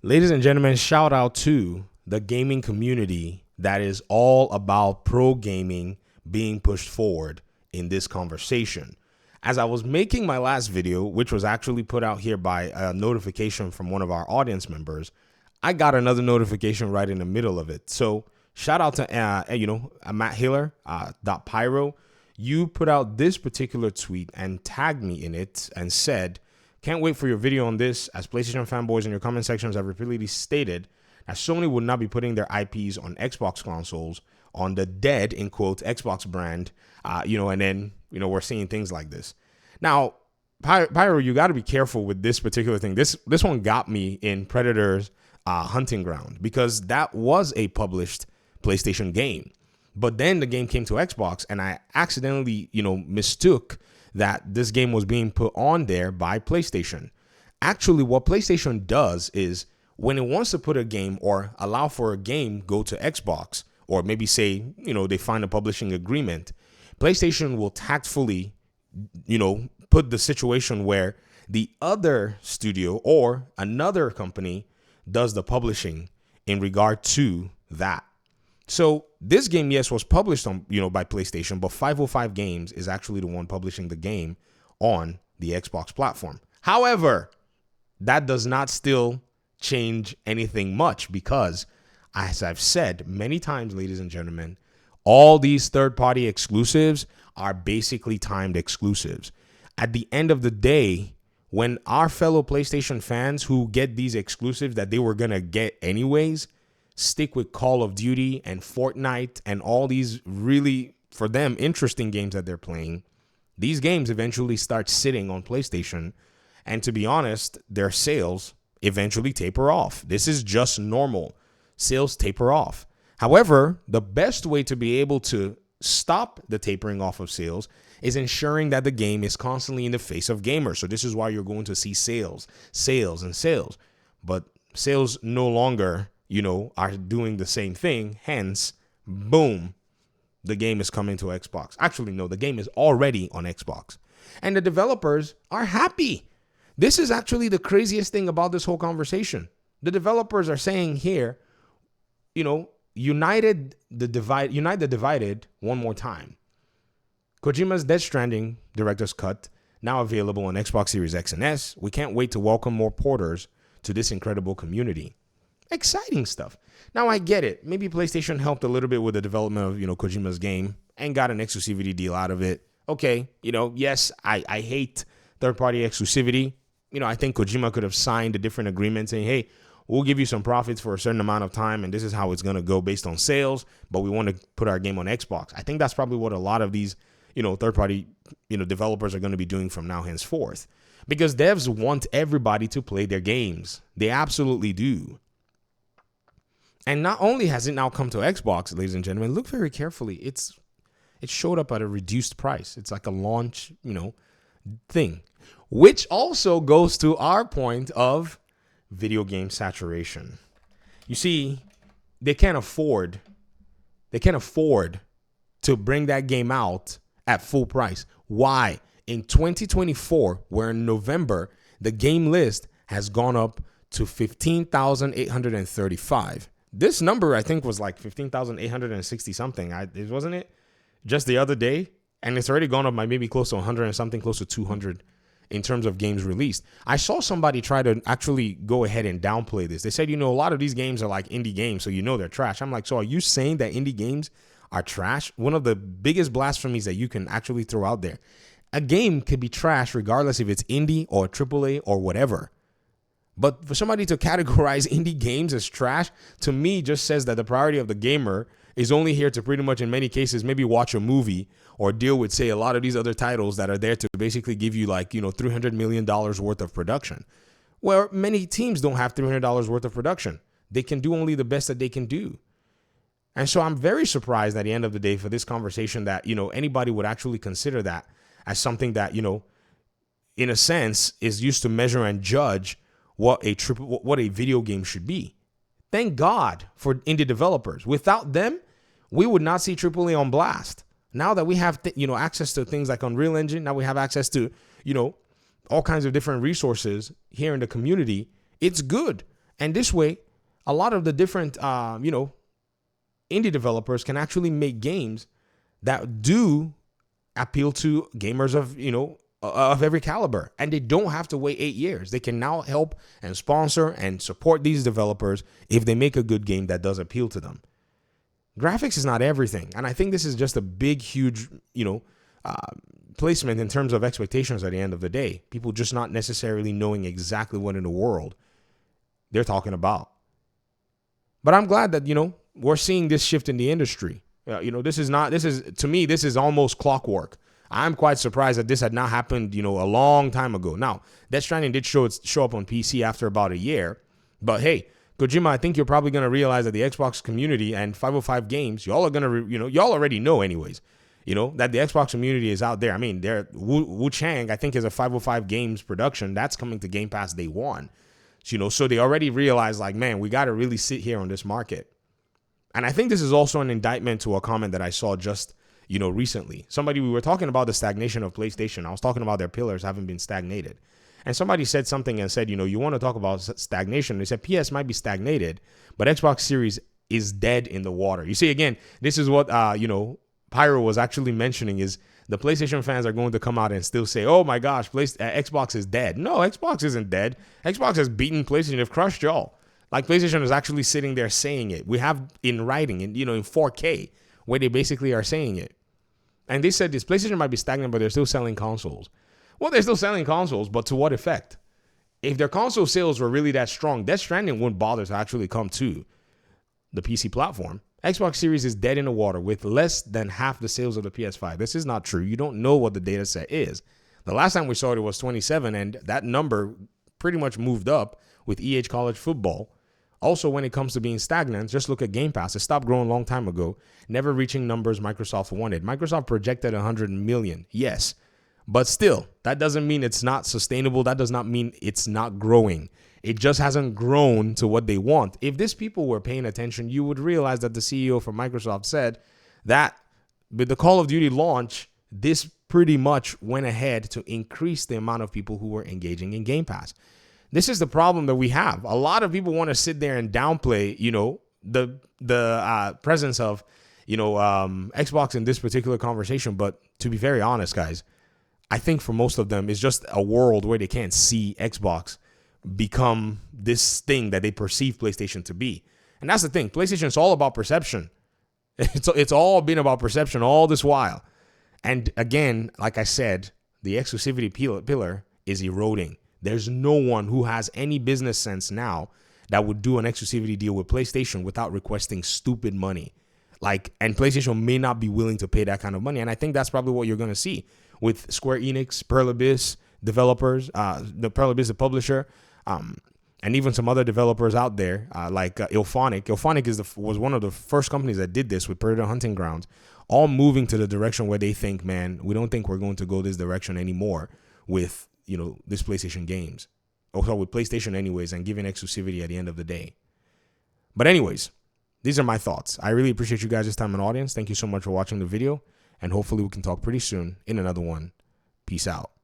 Ladies and gentlemen, shout out to the gaming community that is all about pro gaming being pushed forward in this conversation. As I was making my last video, which was actually put out here by a notification from one of our audience members, I got another notification right in the middle of it. So shout out to, Matt Hiller, .pyro. You put out this particular tweet and tagged me in it and said, "Can't wait for your video on this, as PlayStation fanboys in your comment sections have repeatedly stated that Sony would not be putting their IPs on Xbox consoles on the dead, in quote, Xbox brand, and then, we're seeing things like this." Now, Pyro, you got to be careful with this particular thing. This one got me in Predator's hunting ground, because that was a published PlayStation game. But then the game came to Xbox, and I accidentally, mistook that this game was being put on there by PlayStation. Actually, what PlayStation does is when it wants to put a game or allow for a game go to Xbox, or maybe say, they find a publishing agreement, PlayStation will tactfully, put the situation where the other studio or another company does the publishing in regard to that. So this game, yes, was published on, by PlayStation, but 505 Games is actually the one publishing the game on the Xbox platform. However, that does not still change anything much, because, as I've said many times, ladies and gentlemen, all these third-party exclusives are basically timed exclusives. At the end of the day, when our fellow PlayStation fans who get these exclusives that they were going to get anyways stick with Call of Duty and Fortnite and all these really, for them, interesting games that they're playing, these games eventually start sitting on PlayStation. And to be honest, their sales eventually taper off. This is just normal. Sales taper off. However, the best way to be able to stop the tapering off of sales is ensuring that the game is constantly in the face of gamers. So this is why you're going to see sales. But sales no longer are doing the same thing. Hence, boom, the game is coming to Xbox. Actually, no, the game is already on Xbox. And the developers are happy. This is actually the craziest thing about this whole conversation. The developers are saying here, unite the divided one more time. Kojima's Death Stranding Director's Cut, now available on Xbox Series X and S. We can't wait to welcome more porters to this incredible community. Exciting stuff. Now, I get it. Maybe PlayStation helped a little bit with the development of, Kojima's game and got an exclusivity deal out of it. Okay, yes, I hate third-party exclusivity. I think Kojima could have signed a different agreement saying, hey, we'll give you some profits for a certain amount of time, and this is how it's going to go based on sales, but we want to put our game on Xbox. I think that's probably what a lot of these, third-party, developers are going to be doing from now henceforth, because devs want everybody to play their games. They absolutely do. And not only has it now come to Xbox, ladies and gentlemen, look very carefully. It showed up at a reduced price. It's like a launch, thing, which also goes to our point of video game saturation. You see, they can't afford to bring that game out at full price. Why? In 2024, we're in November, the game list has gone up to 15,835. This number, I think, was like 15,860 something. Wasn't it just the other day? And it's already gone up by maybe close to 100 and something, close to 200 in terms of games released. I saw somebody try to actually go ahead and downplay this. They said, a lot of these games are like indie games, so they're trash. I'm like, so are you saying that indie games are trash? One of the biggest blasphemies that you can actually throw out there. A game could be trash regardless if it's indie or AAA or whatever. But for somebody to categorize indie games as trash, to me, just says that the priority of the gamer is only here to pretty much, in many cases, maybe watch a movie or deal with, say, a lot of these other titles that are there to basically give you like, $300 million worth of production. Where many teams don't have $300 worth of production. They can do only the best that they can do. And so I'm very surprised at the end of the day for this conversation that, anybody would actually consider that as something that, in a sense, is used to measure and judge what a video game should be. Thank God for indie developers. Without them, we would not see AAA on blast. Now that we have access to things like Unreal Engine, now we have access to all kinds of different resources here in the community. It's good. And this way, a lot of the different, indie developers can actually make games that do appeal to gamers of every caliber, and they don't have to wait 8 years. They can now help and sponsor and support these developers if they make a good game that does appeal to them. Graphics is not everything, and I think this is just a big, huge, placement in terms of expectations at the end of the day. People just not necessarily knowing exactly what in the world they're talking about. But I'm glad that, we're seeing this shift in the industry. This is almost clockwork. I'm quite surprised that this had not happened, a long time ago. Now, Death Stranding did show up on PC after about a year. But hey, Kojima, I think you're probably going to realize that the Xbox community and 505 Games, y'all are going to, y'all already know anyways, that the Xbox community is out there. I mean, Wu Chang, I think, is a 505 Games production. That's coming to Game Pass day one. So they already realized, like, man, we got to really sit here on this market. And I think this is also an indictment to a comment that I saw just, recently. We were talking about the stagnation of PlayStation. I was talking about their pillars haven't been stagnated. And somebody said something and said, you want to talk about stagnation. They said PS might be stagnated, but Xbox Series is dead in the water. You see, again, this is what, Pyro was actually mentioning is the PlayStation fans are going to come out and still say, oh my gosh, Xbox is dead. No, Xbox isn't dead. Xbox has beaten PlayStation. They've crushed y'all. Like, PlayStation is actually sitting there saying it. We have in writing, in 4K, where they basically are saying it. And they said this PlayStation might be stagnant, but they're still selling consoles. Well, they're still selling consoles, but to what effect? If their console sales were really that strong, Death Stranding wouldn't bother to actually come to the PC platform. Xbox Series is dead in the water with less than half the sales of the PS5. This is not true. You don't know what the data set is. The last time we saw it was 27, and that number pretty much moved up with EH College Football. Also, when it comes to being stagnant, just look at Game Pass. It stopped growing a long time ago, never reaching numbers Microsoft wanted. Microsoft projected 100 million, yes. But still, that doesn't mean it's not sustainable. That does not mean it's not growing. It just hasn't grown to what they want. If these people were paying attention, you would realize that the CEO from Microsoft said that with the Call of Duty launch, this pretty much went ahead to increase the amount of people who were engaging in Game Pass. This is the problem that we have. A lot of people want to sit there and downplay, the presence of, Xbox in this particular conversation. But to be very honest, guys, I think for most of them, it's just a world where they can't see Xbox become this thing that they perceive PlayStation to be. And that's the thing. PlayStation is all about perception. It's all been about perception all this while. And again, like I said, the exclusivity pillar is eroding. There's no one who has any business sense now that would do an exclusivity deal with PlayStation without requesting stupid money. And PlayStation may not be willing to pay that kind of money. And I think that's probably what you're going to see with Square Enix, Pearl Abyss developers, Pearl Abyss, the publisher, and even some other developers out there like Ilphonic. Ilphonic was one of the first companies that did this with Predator Hunting Grounds, all moving to the direction where they think, man, we don't think we're going to go this direction anymore with, this PlayStation games. Also with PlayStation anyways, and giving exclusivity at the end of the day. But anyways, these are my thoughts. I really appreciate you guys' time and audience. Thank you so much for watching the video, and hopefully we can talk pretty soon in another one. Peace out.